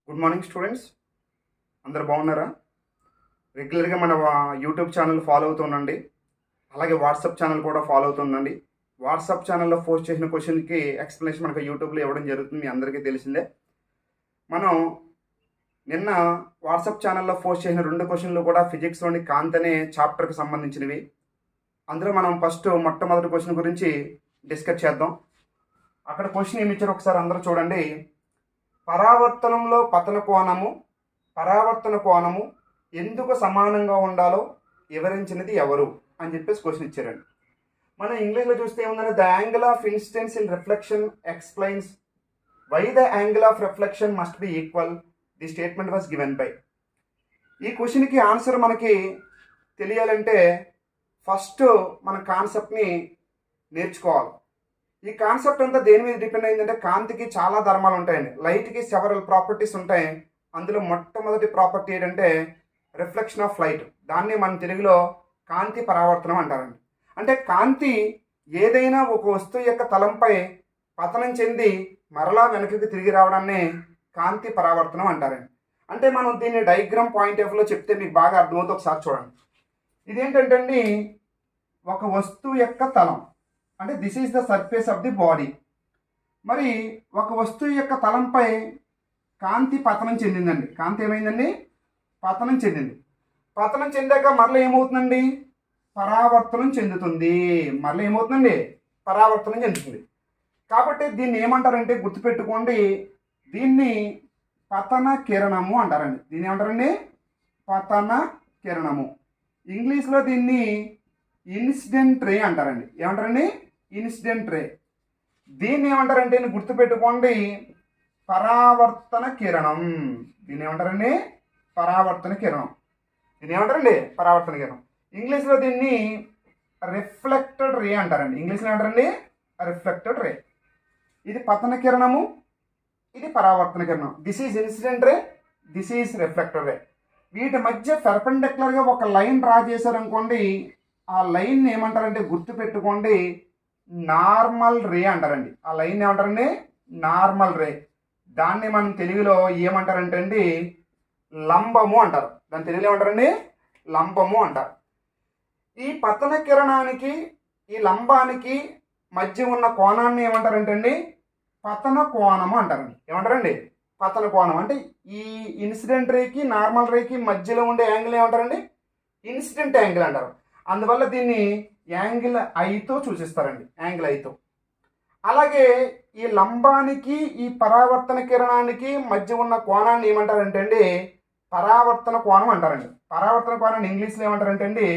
Good morning students, అందరు బాగున్నారా? రెగ్యులర్గా మన యూట్యూబ్ ఛానల్ ఫాలో అవుతుండండి. అలాగే వాట్సాప్ ఛానల్ కూడా ఫాలో అవుతుండండి. వాట్సాప్ ఛానల్లో పోస్ట్ చేసిన క్వశ్చన్కి ఎక్స్ప్లెనేషన్ మనకు యూట్యూబ్లో ఇవ్వడం జరుగుతుంది, మీ అందరికీ తెలిసిందే. మనం నిన్న వాట్సాప్ ఛానల్లో పోస్ట్ చేసిన 2 క్వశ్చన్లు కూడా ఫిజిక్స్లోని కాంతి అనే చాప్టర్కి సంబంధించినవి. అందులో మనం మొట్టమొదటి క్వశ్చన్ గురించి డిస్కస్ చేద్దాం. అక్కడ క్వశ్చన్ ఏమి ఇచ్చారో ఒకసారి అందరూ చూడండి. పరావర్తనంలో పరావర్తన కోణము ఎందుకు సమానంగా ఉండాలో వివరించినది ఎవరు అని చెప్పేసి క్వశ్చన్ ఇచ్చారండి. మనం ఇంగ్లీష్లో చూస్తే ఏముందంటే the angle of incidence in reflection explains why the angle of reflection must be equal the statement was given by. ఈ క్వశ్చన్కి ఆన్సర్ మనకి తెలియాలంటే ఫస్ట్ మన కాన్సెప్ట్ని నేర్చుకోవాలి. ఈ కాన్సెప్ట్ అంతా దేని మీద డిపెండ్ అయిందంటే కాంతికి చాలా ధర్మాలు ఉంటాయండి. లైట్కి సెవరల్ ప్రాపర్టీస్ ఉంటాయి. అందులో మొట్టమొదటి ప్రాపర్టీ ఏంటంటే రిఫ్లెక్షన్ ఆఫ్ లైట్. దాన్ని మన తెలుగులో కాంతి పరావర్తనం అంటారండి. అంటే కాంతి ఏదైనా ఒక వస్తువు యొక్క తలంపై పతనం చెంది మరలా వెనక్కి తిరిగి రావడాన్ని కాంతి పరావర్తనం అంటారండి. అంటే మనం దీన్ని డయాగ్రామ్ పాయింట్ ఆఫ్ వ్యూలో చెప్తే మీకు బాగా అర్థమవుతుంది. ఒకసారి చూడండి. ఇదేంటంటే అండి, ఒక వస్తువు యొక్క తలం అంటే this is the surface of the body. మరి ఒక వస్తువు యొక్క తలంపై కాంతి పతనం చెందిందండి. కాంతి ఏమైందండి? పతనం చెందింది. పతనం చెందాక మరలా ఏమవుతుందండి? పరావర్తనం చెందుతుంది. మరలా ఏమవుతుందండి? పరావర్తనం చెందుతుంది. కాబట్టి దీన్ని ఏమంటారంటే గుర్తుపెట్టుకోండి, దీన్ని పతన కిరణము అంటారండి. దీన్ని ఏమంటారండి? పతన కిరణము. ఇంగ్లీష్లో దీన్ని ఇన్సిడెంట్ రే అంటారండి. ఏమంటారండి? Incident ray. దీన్ని ఏమంటారంటే గుర్తుపెట్టుకోండి, పరావర్తన కిరణం. దీన్ని ఏమంటారండి? పరావర్తన కిరణం. దీన్ని ఏమంటారండి? పరావర్తన కిరణం. ఇంగ్లీష్లో దీన్ని రిఫ్లెక్టెడ్ రే అంటారండి. ఇంగ్లీష్లో ఏమంటారండి? రిఫ్లెక్టెడ్ రే. ఇది పతన కిరణము, ఇది పరావర్తన కిరణం. This is incident ray, this is reflected రే. వీటి మధ్య పెర్పెండిక్యులర్గా ఒక లైన్ డ్రా చేశారనుకోండి, ఆ లైన్ ఏమంటారంటే గుర్తుపెట్టుకోండి, నార్మల్ రే అంటారండి. ఆ లైన్ ఏమంటారండి? నార్మల్ రే. దాన్ని మనం తెలుగులో ఏమంటారంటే అండి లంబము అంటారు. దాని తెలుగులో ఏమంటారండి? లంబము అంటారు. ఈ పతన కిరణానికి ఈ లంబానికి మధ్య ఉన్న కోణాన్ని ఏమంటారంటే అండి పతన కోణము అంటారండి. ఏమంటారండి? పతన కోణం. అంటే ఈ ఇన్సిడెంట్ రేకి నార్మల్ రేకి మధ్యలో ఉండే యాంగిల్ ఏమంటారండి? ఇన్సిడెంట్ యాంగిల్ అంటారు. అందువల్ల దీన్ని యాంగిల్ ఐతో సూచిస్తారండి, యాంగిల్ ఐతో. అలాగే ఈ లంబానికి ఈ పరావర్తన కిరణానికి మధ్య ఉన్న కోణాన్ని ఏమంటారంటే అండి పరావర్తన కోణం అంటారండి. పరావర్తన కోణాన్ని ఇంగ్లీష్లో ఏమంటారంటే అండి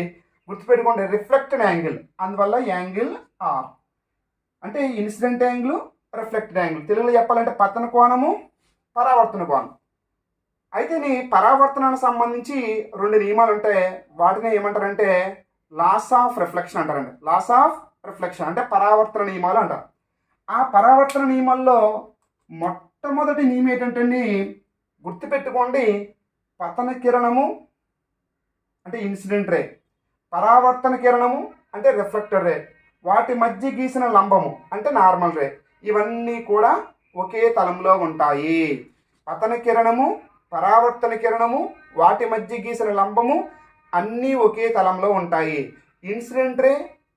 గుర్తుపెట్టుకోండి, రిఫ్లెక్టెడ్ యాంగిల్. అందువల్ల యాంగిల్ ఆర్. అంటే ఇన్సిడెంట్ యాంగిల్, రిఫ్లెక్టెడ్ యాంగిల్. తెలుగులో చెప్పాలంటే పతన కోణము, పరావర్తన కోణం. అయితే పరావర్తనానికి సంబంధించి 2 నియమాలు ఉంటాయి. వాటిని ఏమంటారంటే లాస్ ఆఫ్ రిఫ్లెక్షన్ అంటారండి. లాస్ ఆఫ్ రిఫ్లెక్షన్ అంటే పరావర్తన నియమాలు అంటారు. ఆ పరావర్తన నియమాల్లో మొట్టమొదటి నియమం ఏంటంటే గుర్తుపెట్టుకోండి, పతన కిరణము అంటే ఇన్సిడెంట్ రే, పరావర్తన కిరణము అంటే రిఫ్లెక్టెడ్ రే, వాటి మధ్య గీసిన లంబము అంటే నార్మల్ రే. ఇవన్నీ కూడా ఒకే తలంలో ఉంటాయి. పతన కిరణము, పరావర్తన కిరణము, వాటి మధ్య గీసిన లంబము అన్నీ ఒకే తలంలో ఉంటాయి. Incident ray,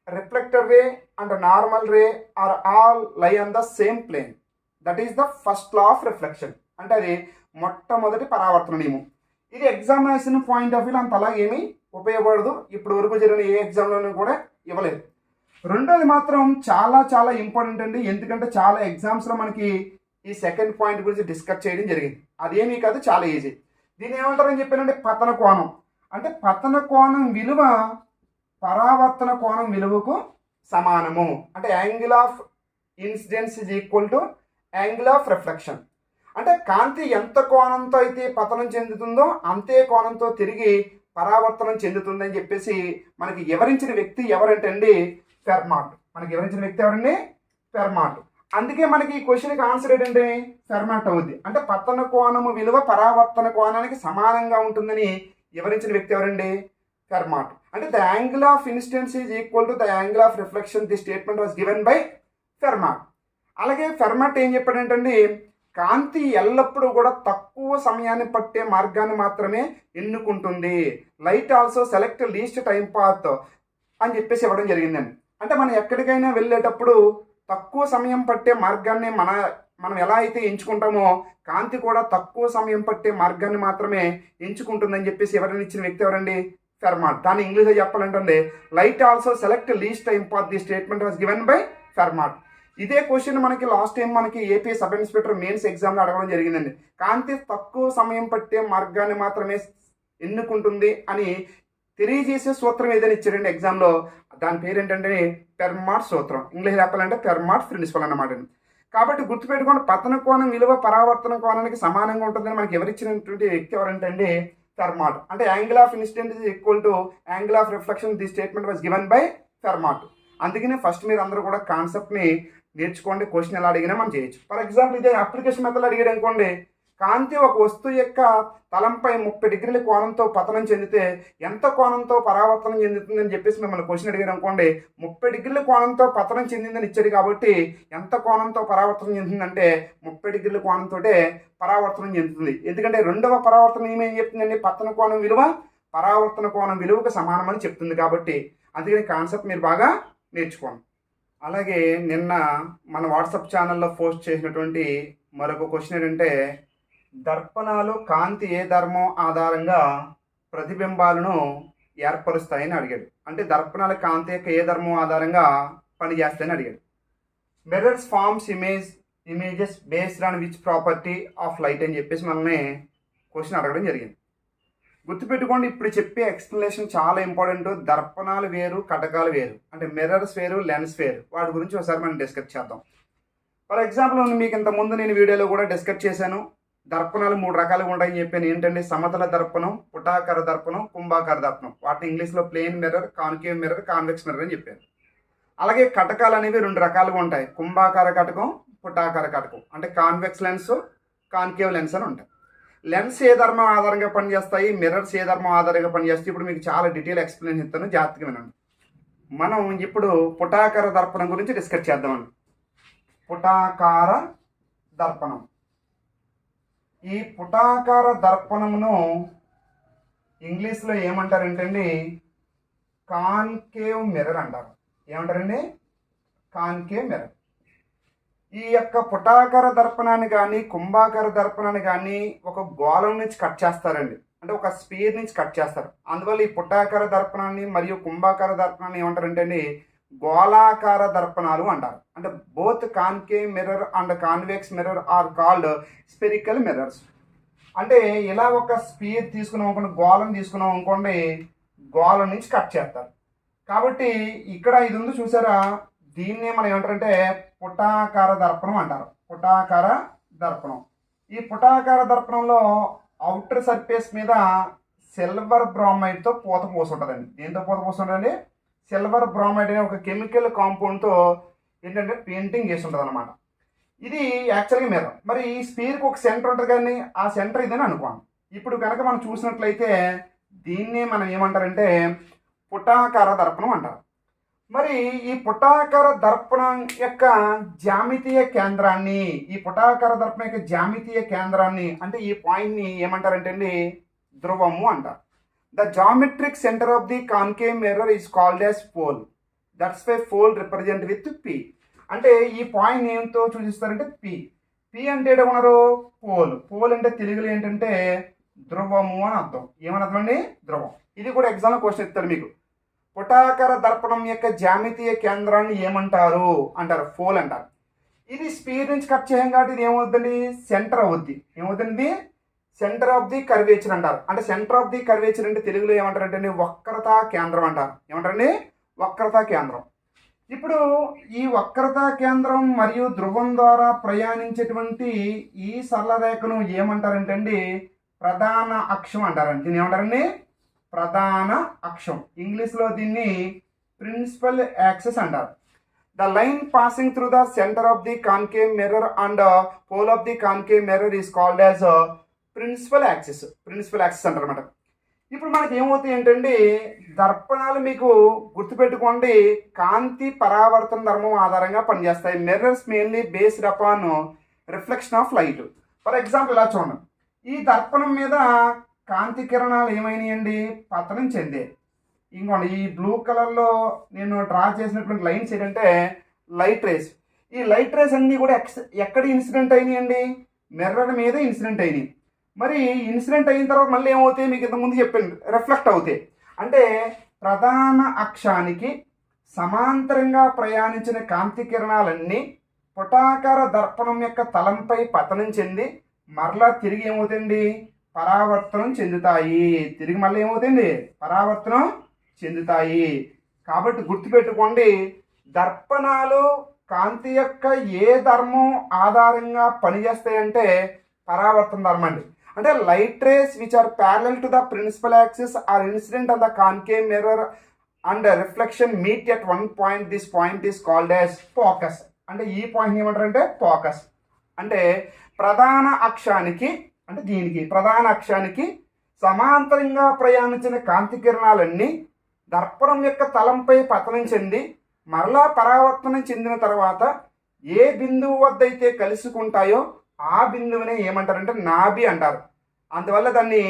reflector ray and normal ray are all lie on the same plane. That is the first law of reflection. అంటే అది మొట్టమొదటి పరావర్తన నియమం. ఇది ఎగ్జామినేషన్ పాయింట్ ఆఫ్ వ్యూ అంత అలా ఏమీ ఉపయోగపడదు. ఇప్పుడు వరకు జరిగిన ఏ ఎగ్జామ్లోనూ కూడా ఇవ్వలేదు. రెండోది మాత్రం చాలా చాలా ఇంపార్టెంట్ అండి. ఎందుకంటే చాలా ఎగ్జామ్స్లో మనకి ఈ సెకండ్ పాయింట్ గురించి డిస్కస్ చేయడం జరిగింది. అదేమీ కాదు, చాలా ఈజీ. దీన్ని ఏమంటారని చెప్పానంటే పతన కోణం. అంటే పతన కోణం విలువ పరావర్తన కోణం విలువకు సమానము. అంటే angle of incidence is equal to angle of reflection. అంటే కాంతి ఎంత కోణంతో అయితే పతనం చెందుతుందో అంతే కోణంతో తిరిగి పరావర్తనం చెందుతుందని చెప్పేసి మనకి వివరించిన వ్యక్తి ఎవరంటే అండి ఫెర్మాట్. మనకి వివరించిన వ్యక్తి ఎవరండి? ఫెర్మాట్. అందుకే మనకి ఈ క్వశ్చన్కి ఆన్సర్ ఏంటంటే ఫెర్మాట్ అవుద్ది. అంటే పతన కోణము విలువ పరావర్తన కోణానికి సమానంగా ఉంటుందని వివరించిన వ్యక్తి ఎవరండి? ఫెర్మాట్. అంటే the angle of incidence is equal to the angle of reflection. The statement was given by Fermat. అలాగే ఫెర్మాట్ ఏం చెప్పాడంటే కాంతి ఎల్లప్పుడూ కూడా తక్కువ సమయాన్ని పట్టే మార్గాన్ని మాత్రమే ఎన్నుకుంటుంది. Light also select least time path అని చెప్పేసి ఇవ్వడం జరిగిందండి. అంటే మనం ఎక్కడికైనా వెళ్ళేటప్పుడు తక్కువ సమయం పట్టే మార్గాన్ని మనం ఎలా అయితే ఎంచుకుంటామో కాంతి కూడా తక్కువ సమయం పట్టే మార్గాన్ని మాత్రమే ఎంచుకుంటుందని చెప్పేసి ఎవరైనా ఇచ్చిన వ్యక్తి ఎవరండి? ఫెర్మాట్. దాన్ని ఇంగ్లీష్లో చెప్పాలంటే light also select least time path the statement was given by Fermat. ఇదే క్వశ్చన్ మనకి లాస్ట్ టైం మనకి ఏపీ సబ్ ఇన్స్పెక్టర్ మెయిన్స్ ఎగ్జామ్లో అడగడం జరిగిందండి. కాంతి తక్కువ సమయం పట్టే మార్గాన్ని మాత్రమే ఎన్నుకుంటుంది అని తెలియజేసే సూత్రం ఏదైనా ఇచ్చారండి ఎగ్జామ్లో. దాని పేరు ఏంటంటే ఫెర్మాట్ సూత్రం. ఇంగ్లీష్ చెప్పాలంటే ఫెర్మాట్ ప్రిన్సిపల్ అన్నమాట. కాబట్టి గుర్తుపెట్టుకోండి, పతన కోణం విలువ పరావర్తన కోణానికి సమానంగా ఉంటుందని మనకి ఎవరిచ్చినటువంటి వ్యక్తి ఎవరంటే అండి ఫెర్మాట్. అంటే angle of incident is equal to angle of reflection. The statement was given by Fermat. అందుకనే ఫస్ట్ మీరు అందరూ కూడా కాన్సెప్ట్ని నేర్చుకోండి. క్వశ్చన్ ఎలా అడిగినా మనం చేయొచ్చు. ఫర్ ఎగ్జాంపుల్ ఇదే అప్లికేషన్ మెథడ్ అడిగాడు అనుకోండి, కాంతి ఒక వస్తువు యొక్క తలంపై 30 డిగ్రీల కోణంతో పతనం చెందితే ఎంత కోణంతో పరావర్తనం చెందుతుందని చెప్పేసి మిమ్మల్ని క్వశ్చన్ అడిగారు అనుకోండి, 30 డిగ్రీల కోణంతో పతనం చెందిందని ఇచ్చాడు కాబట్టి ఎంత కోణంతో పరావర్తనం చెందుతుందంటే 30 డిగ్రీల కోణంతో పరావర్తనం చెందుతుంది. ఎందుకంటే రెండవ పరావర్తనం ఏమేం చెప్తుందండి? పతన కోణం విలువ పరావర్తన కోణం విలువకు సమానమని చెప్తుంది. కాబట్టి అందుకని కాన్సెప్ట్ మీరు బాగా నేర్చుకోండి. అలాగే నిన్న మన వాట్సాప్ ఛానల్లో పోస్ట్ చేసినటువంటి మరొక క్వశ్చన్ ఏంటంటే, దర్పణాలు కాంతి ఏ ధర్మం ఆధారంగా ప్రతిబింబాలను ఏర్పరుస్తాయని అడిగాడు. అంటే దర్పణాల కాంతి యొక్క ఏ ధర్మం ఆధారంగా పనిచేస్తాయని అడిగాడు. Mirrors forms images based on which property of light అని చెప్పేసి మనల్ని క్వశ్చన్ అడగడం జరిగింది. గుర్తుపెట్టుకోండి, ఇప్పుడు చెప్పే ఎక్స్ప్లెనేషన్ చాలా ఇంపార్టెంట్. దర్పణాలు వేరు, కటకాలు వేరు. అంటే మిర్రర్స్ వేరు, లెన్స్ వేరు. వాటి గురించి ఒకసారి మనం డిస్కస్ చేద్దాం. ఫర్ ఎగ్జాంపుల్ మీకు ఇంతకుముందు నేను వీడియోలో కూడా డిస్కస్ చేశాను. దర్పణాలు 3 రకాలుగా ఉంటాయని చెప్పాను. ఏంటంటే సమతల దర్పణం, పుటాకార దర్పణం, కుంభాకార దర్పణం. వాటిని ఇంగ్లీష్లో plane mirror, concave mirror, convex mirror అని చెప్పాను. అలాగే కటకాలు అనేవి 2 రకాలుగా ఉంటాయి. కుంభాకార కటకం, పుటాకార కటకం. అంటే కాన్వెక్స్ లెన్స్, కాన్కేవ్ లెన్స్ అని ఉంటాయి. లెన్స్ ఏ ధర్మం ఆధారంగా పనిచేస్తాయి, మిర్రర్స్ ఏ ధర్మం ఆధారంగా పనిచేస్తాయి, ఇప్పుడు మీకు చాలా డీటెయిల్ ఎక్స్ప్లెయిన్ ఇస్తాను, జాగ్రత్తగా వినండి. మనం ఇప్పుడు పుటాకార దర్పణం గురించి డిస్కస్ చేద్దామండి. పుటాకార దర్పణం. ఈ పుటాకార దర్పణమును ఇంగ్లీష్లో ఏమంటారంటే అండి కాన్కేవ్ మిర్రర్ అంటారు. ఏమంటారండి? Concave mirror. ఈ యొక్క పుటాకార దర్పణాన్ని కానీ కుంభాకార దర్పణాన్ని కానీ ఒక గోళం నుంచి కట్ చేస్తారండి. అంటే ఒక స్పీర్ నుంచి కట్ చేస్తారు. అందువల్ల ఈ పుటాకార దర్పణాన్ని మరియు కుంభాకార దర్పణాన్ని ఏమంటారంటే అండి గోళాకార దర్పణాలు అంటారు. అంటే both concave mirror and convex mirror are called spherical mirrors. అంటే ఇలా ఒక స్పీర్ తీసుకున్నాం అనుకోండి, గోళం తీసుకున్నాం అనుకోండి, గోళం నుంచి కట్ చేస్తారు. కాబట్టి ఇక్కడ ఇది ఉంది చూసారా, దీన్నే మనం ఏమంటారంటే పుటాకార దర్పణం అంటారు. పుటాకార దర్పణం. ఈ పుటాకార దర్పణంలో అవుటర్ సర్ఫేస్ మీద సిల్వర్ బ్రోమైడ్తో పూత పోసుంటుందండి. దేంతో పూత పోసుంటుందండి? సిల్వర్ బ్రోమైడ్ అనే ఒక కెమికల్ కాంపౌండ్తో ఏంటంటే పెయింటింగ్ చేసి ఉంటుంది అనమాట. ఇది యాక్చువల్గా మిర్రర్. మరి ఈ స్పీర్కి ఒక సెంటర్ ఉంటుంది కానీ ఆ సెంటర్ ఇదని అనుకోండి. ఇప్పుడు కనుక మనం చూసినట్లయితే దీన్నే మనం ఏమంటారంటే పుటాకార దర్పణం అంటారు. మరి ఈ పుటాకార దర్పణం యొక్క జ్యామితీయ కేంద్రాన్ని, ఈ పుటాకార దర్పణం యొక్క జ్యామితీయ కేంద్రాన్ని అంటే ఈ పాయింట్ని ఏమంటారంటే అండి ధ్రువము అంటారు. The geometric center of the concave mirror is called as pole. That's why pole represent with P. అంటే ఈ పాయింట్ ఏంతో సూచిస్తారంటే P. P అంటే ఏమన్నారు? పోల్. పోల్ అంటే తెలుగులో ఏంటంటే ధ్రువము అని అర్థం. ఏమని అర్థం అండి? ధ్రువం. ఇది కూడా ఎగ్జామ్లో క్వశ్చన్ ఇస్తారు మీకు. పుటాకార దర్పణం యొక్క జ్యామితీయ కేంద్రాన్ని ఏమంటారు అంటారు? పోల్ అంటారు. ఇది స్పీడ్ నుంచి కట్ చేయం కాబట్టి ఇది ఏమవుద్దండి? సెంటర్ అవుద్ది. ఏమవుతుంది? సెంటర్ ఆఫ్ ది కర్వేచర్ అంటారు. అంటే సెంటర్ ఆఫ్ ది కర్వేచర్ అంటే తెలుగులో ఏమంటారంటే వక్రతా కేంద్రం అంటారు. ఏమంటారండి? వక్రతా కేంద్రం. ఇప్పుడు ఈ వక్రతా కేంద్రం మరియు ధ్రువం ద్వారా ప్రయాణించేటువంటి ఈ సరళరేఖను ఏమంటారంటే అండి ప్రధాన అక్షం అంటారండి. దీన్ని ఏమంటారండి? ప్రధాన అక్షం. ఇంగ్లీష్లో దీన్ని ప్రిన్సిపల్ యాక్సిస్ అంటారు. The line passing through the center of the concave mirror and pole of the concave mirror is called as principal axis. Principal axis అంటారు అన్నమాట. ఇప్పుడు మనకి ఏమవుతాయి ఏంటంటే దర్పణాలు మీకు గుర్తుపెట్టుకోండి కాంతి పరావర్తన ధర్మం ఆధారంగా పనిచేస్తాయి. Mirrors mainly based upon reflection of light. For example ఇలా చూడండి, ఈ దర్పణం మీద కాంతి కిరణాలు ఏమైనాయండి, పతనం చెందే. ఇంకోండి ఈ బ్లూ కలర్లో నేను డ్రా చేసినటువంటి లైన్స్ ఏంటంటే లైట్ రేస్. ఈ లైట్ రేస్ అన్నీ కూడా ఎక్కడ ఇన్సిడెంట్ అయినాయండి, మిర్రర్ మీద ఇన్సిడెంట్ అయినాయి. మరి ఇన్సిడెంట్ అయిన తర్వాత మళ్ళీ ఏమవుతాయి, మీకు ఇంతకుముందు చెప్పాను, రిఫ్లెక్ట్ అవుతాయి. అంటే ప్రధాన అక్షానికి సమాంతరంగా ప్రయాణించిన కాంతి కిరణాలన్నీ పుటాకార దర్పణం యొక్క తలంపై పతనం చెంది మరలా తిరిగి ఏమవుతుంది, పరావర్తనం చెందుతాయి. తిరిగి మళ్ళీ ఏమవుతుంది, పరావర్తనం చెందుతాయి. కాబట్టి గుర్తుపెట్టుకోండి, దర్పణాలు కాంతి యొక్క ఏ ధర్మం ఆధారంగా పనిచేస్తాయంటే పరావర్తన ధర్మం అండి. అంటే light rays which are parallel to the principal axis are incident on the concave mirror and reflection meet at one point, this point is called as focus. అంటే ఈ పాయింట్ ఏమంటారంటే ఫోకస్. అంటే ప్రధాన అక్షానికి, అంటే దీనికి ప్రధాన అక్షానికి సమాంతరంగా ప్రయాణించిన కాంతి కిరణాలన్నీ దర్పణం యొక్క తలంపై పతనం చెంది మరలా పరావర్తనం చెందిన తర్వాత ఏ బిందువు వద్ద అయితే కలుసుకుంటాయో ఆ బిందువునే ఏమంటారంటే నాభి అంటారు. అందువల్ల దాన్ని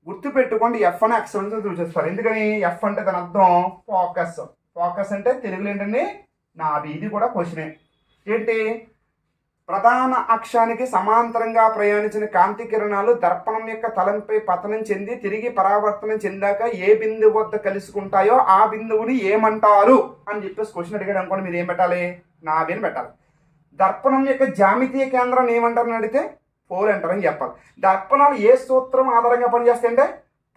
గుర్తుపెట్టుకోండి, ఎఫ్ అనే అక్షరంతో చూసేస్తారు. ఎందుకని, ఎఫ్ అంటే దాని అర్థం ఫోకస్. ఫోకస్ అంటే తెలుగులో ఏంటండి, నాభి. ఇది కూడా క్వశ్చనే. ఏంటి, ప్రధాన అక్షానికి సమాంతరంగా ప్రయాణించిన కాంతి కిరణాలు దర్పణం యొక్క తలంపై పతనం చెంది తిరిగి పరావర్తనం చెందాక ఏ బిందువు వద్ద కలుసుకుంటాయో ఆ బిందువుని ఏమంటారు అని చెప్పేసి క్వశ్చన్ అడిగాడు అనుకోండి, మీరు ఏం పెట్టాలి, నాభి అని పెట్టాలి. దర్పణం యొక్క జామితీయ కేంద్రాన్ని ఏమంటారని అడిగితే పోల్ అంటారని చెప్పాలి. దర్పణాలు ఏ సూత్రం ఆధారంగా పనిచేస్తాయి అంటే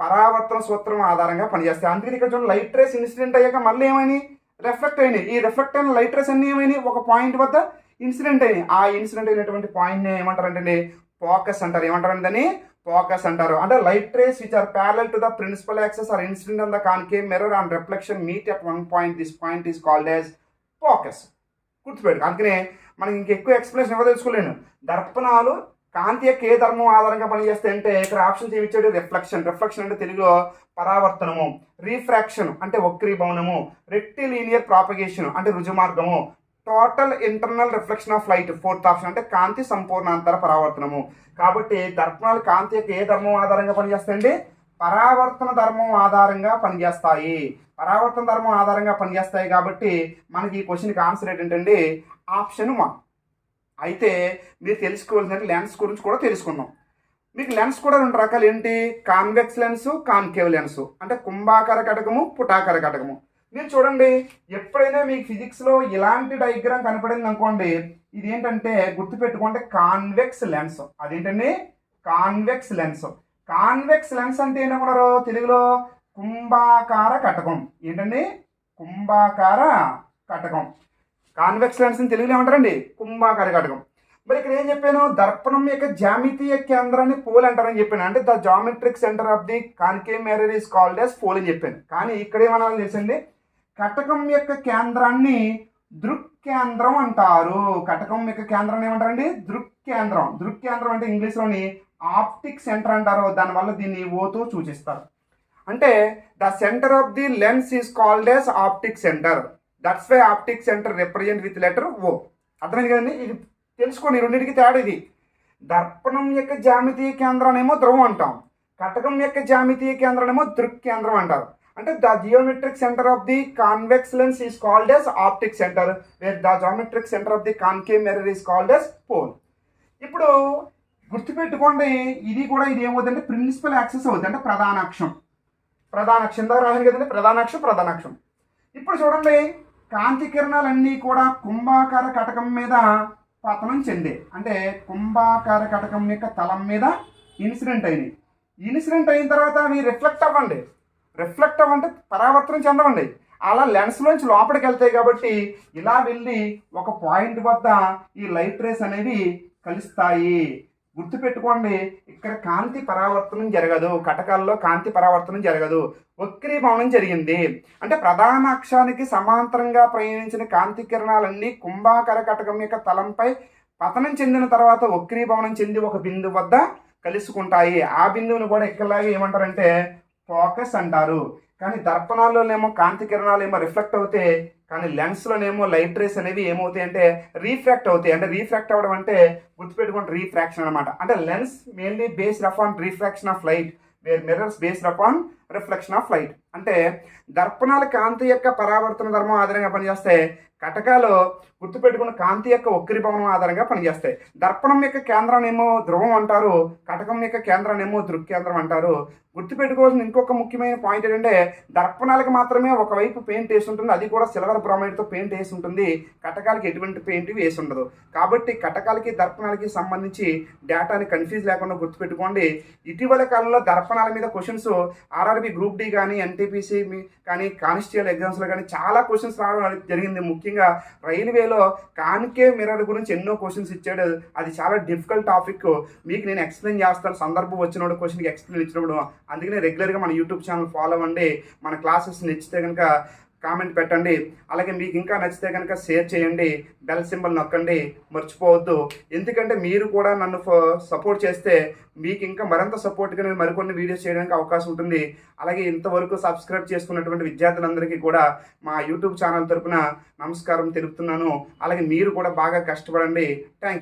పరావర్తన సూత్రం ఆధారంగా పనిచేస్తాయి. అందుకని ఇక్కడ చూడండి, లైట్ రేస్ ఇన్సిడెంట్ అయ్యాక మళ్ళీ ఏమైనాయి, రిఫ్లెక్ట్ అయినాయి. ఈ రిఫ్లెక్ట్ అయిన లైట్ రేస్ అన్నీ ఏమైనాయి, ఒక పాయింట్ వద్ద ఇన్సిడెంట్ అయినాయి. ఆ ఇన్సిడెంట్ అయినటువంటి పాయింట్ని ఏమంటారంటే ఫోకస్ అంటారు. ఏమంటారంటే దాన్ని ఫోకస్ అంటారు. అంటే light rays which are parallel to the principal axis are incident on the concave mirror and reflection meet at one point, this point is called as focus. గుర్తుపెట్టు. అందుకనే మనకి ఇంకెక్కువ ఎక్స్ప్లెనేషన్ ఇవ్వదలుచుకోలేను. దర్పణాలు కాంతి యొక్క ఏ ధర్మం ఆధారంగా పనిచేస్తాయి అంటే ఇక్కడ ఆప్షన్స్ ఏమి ఇచ్చాడు, రిఫ్లెక్షన్. రిఫ్లెక్షన్ అంటే తెలుగులో పరావర్తనము, రీఫ్రాక్షన్ అంటే వక్రీభవనము, రెక్టిలీనియర్ ప్రాపగేషన్ అంటే రుజుమార్గము, total internal reflection of light fourth option అంటే కాంతి సంపూర్ణాంతర పరావర్తనము. కాబట్టి దర్పణాలు కాంతి యొక్క ఏ ధర్మం ఆధారంగా పనిచేస్తాయండి, పరావర్తన ధర్మం ఆధారంగా పనిచేస్తాయి. పరావర్తన ధర్మం ఆధారంగా పనిచేస్తాయి కాబట్టి మనకి ఈ క్వశ్చన్కి ఆన్సర్ ఏంటంటే ఆప్షన్ 1. అయితే మీరు తెలుసుకోవాల్సిన లెన్స్ గురించి కూడా తెలుసుకుందాం. మీకు లెన్స్ కూడా 2 రకాలు ఏంటి, కాన్వెక్స్ లెన్స్, కాన్కేవ్ లెన్స్. అంటే కుంభాకార కటకము, పుటాకార కటకము. మీరు చూడండి, ఎప్పుడైనా మీకు ఫిజిక్స్లో ఇలాంటి డయాగ్రామ్ కనపడింది అనుకోండి, ఇది ఏంటంటే గుర్తుపెట్టుకోండి కాన్వెక్స్ లెన్స్. అదేంటండి కాన్వెక్స్ లెన్స్. కాన్వెక్స్ లెన్స్ అంటే ఏంటనుకున్నారు, తెలుగులో కుంభాకార కటకం. ఏంటండి కుంభాకార కటకం. కాన్వెక్స్ లెన్స్ అని తెలుగులో ఏమంటారండి, కుంభాకార కటకం. మరి ఇక్కడ ఏం చెప్పాను, దర్పణం యొక్క జామితీయ కేంద్రాన్ని పోల్ అంటారని చెప్పాను. అంటే the geometric centre of the concave mirror is called as pole అని చెప్పాను. కానీ ఇక్కడ ఏమనాలి తెలుసండి, కటకం యొక్క కేంద్రాన్ని దృక్కేంద్రం అంటారు. కటకం యొక్క కేంద్రాన్ని ఏమంటారండి, దృక్కేంద్రం. దృక్కేంద్రం అంటే ఇంగ్లీష్లోని ఆప్టిక్ సెంటర్ అంటారు. దానివల్ల దీన్ని ఓతో సూచిస్తారు. అంటే the centre of the lens is called as optic centre. That's why optic centre represent with letter O. అర్థమైంది కదండి. ఇది తెలుసుకోండి, రెండింటికి తేడా ఇది. దర్పణం యొక్క జామితీయ కేంద్రాన్నేమో ధ్రువం అంటాం, కటకం యొక్క జామితీయ కేంద్రాన్నేమో దృక్కేంద్రం అంటారు. అంటే the geometric centre of the convex lens is called as optic centre, where the geometric centre of the concave mirror is called as pole. ఇప్పుడు గుర్తుపెట్టుకోండి, ఇది కూడా ఇది ఏమవుతుందంటే ప్రిన్సిపల్ యాక్సిస్ అవుతుంది. అంటే ప్రధాన అక్షం. ప్రధాన అక్షం దాకా రాసింది కదండి, ప్రధానాక్షం. ఇప్పుడు చూడండి, కాంతి కిరణాలన్నీ కూడా కుంభాకార కటకం మీద పతనం చెందే. అంటే కుంభాకార కటకం యొక్క తలం మీద ఇన్సిడెంట్ అయినాయి. ఇన్సిడెంట్ అయిన తర్వాత అవి రిఫ్లెక్ట్ అవ్వండి. రిఫ్లెక్ట్ అవ్వంటే పరావర్తనం చెందవండి. అలా లెన్స్లోంచి లోపలికి వెళ్తాయి కాబట్టి ఇలా వెళ్ళి ఒక పాయింట్ వద్ద ఈ లైట్ రేస్ అనేవి కలుస్తాయి. గుర్తుపెట్టుకోండి, ఇక్కడ కాంతి పరావర్తనం జరగదు, కటకాల్లో కాంతి పరావర్తనం జరగదు, వక్రీభవనం జరిగింది. అంటే ప్రధాన అక్షానికి సమాంతరంగా ప్రయాణించిన కాంతి కిరణాలన్నీ కుంభాకార కటకం యొక్క తలంపై పతనం చెందిన తర్వాత వక్రీభవనం చెంది ఒక బిందువు వద్ద కలుసుకుంటాయి. ఆ బిందువును కూడా ఇక్కడలాగే ఏమంటారంటే ఫోకస్ అంటారు. కానీ దర్పణాల్లోనేమో కాంతి కిరణాలు ఏమో రిఫ్లెక్ట్ అవుతాయి, కానీ లెన్స్లోనేమో లైట్ రేస్ అనేవి ఏమవుతాయి అంటే రీఫ్రాక్ట్ అవుతాయి. అంటే రీఫ్రాక్ట్ అవ్వడం అంటే గుర్తుపెట్టుకోండి రీఫ్రాక్షన్ అనమాట. అంటే lens mainly based upon refraction of light where mirrors based upon reflection of light. అంటే దర్పణాలు కాంతి యొక్క పరావర్తన ధర్మం ఆధారంగా పనిచేస్తాయి, కటకాలు గుర్తుపెట్టుకున్న కాంతి యొక్క వక్రీభవనం ఆధారంగా పనిచేస్తాయి. దర్పణం యొక్క కేంద్రాన్నేమో ధ్రువం అంటారు, కటకం యొక్క కేంద్రాన్నేమో దృక్కేంద్రం అంటారు. గుర్తుపెట్టుకోవాల్సిన ఇంకొక ముఖ్యమైన పాయింట్ ఏంటంటే దర్పణాలకు మాత్రమే ఒకవైపు పెయింట్ వేసి ఉంటుంది, అది కూడా సిల్వర్ బ్రోమైడ్తో పెయింట్ వేసి ఉంటుంది. కటకాలకి ఎటువంటి పెయింట్ వేసి ఉండదు. కాబట్టి కటకాలకి దర్పణాలకి సంబంధించి డేటాని కన్ఫ్యూజ్ లేకుండా గుర్తుపెట్టుకోండి. ఇటీవల కాలంలో దర్పణాల మీద క్వశ్చన్స్ ఆర్ఆర్బి గ్రూప్ డి కానీ ఎన్టీపీసీ కానీ కానిస్టేబుల్ ఎగ్జామ్స్లో కానీ చాలా క్వశ్చన్స్ రావడం జరిగింది. ముఖ్యంగా రైల్వేలో కాన్కేవ్ మిర్రర్ గురించి ఎన్నో క్వశ్చన్స్ ఇచ్చాడు. అది చాలా డిఫికల్ట్ టాపిక్, మీకు నేను ఎక్స్ప్లెయిన్ చేస్తాను సందర్భం వచ్చినప్పుడు క్వశ్చన్కి ఎక్స్ప్లెయిన్ ఇచ్చినప్పుడు. అందుకనే రెగ్యులర్గా మన యూట్యూబ్ ఛానల్ ఫాలో అవ్వండి. మన క్లాసెస్ నచ్చితే కనుక కామెంట్ పెట్టండి. అలాగే మీకు ఇంకా నచ్చితే కనుక షేర్ చేయండి, బెల్ సింబల్ నొక్కండి, మర్చిపోవద్దు. ఎందుకంటే మీరు కూడా నన్ను సపోర్ట్ చేస్తే మీకు ఇంకా మరింత సపోర్ట్గా నేను మరికొన్ని వీడియోస్ చేయడానికి అవకాశం ఉంటుంది. అలాగే ఇంతవరకు సబ్స్క్రైబ్ చేసుకున్నటువంటి విద్యార్థులందరికీ కూడా మా యూట్యూబ్ ఛానల్ తరపున నమస్కారం తెలుపుతున్నాను. అలాగే మీరు కూడా బాగా కష్టపడండి. Thank you.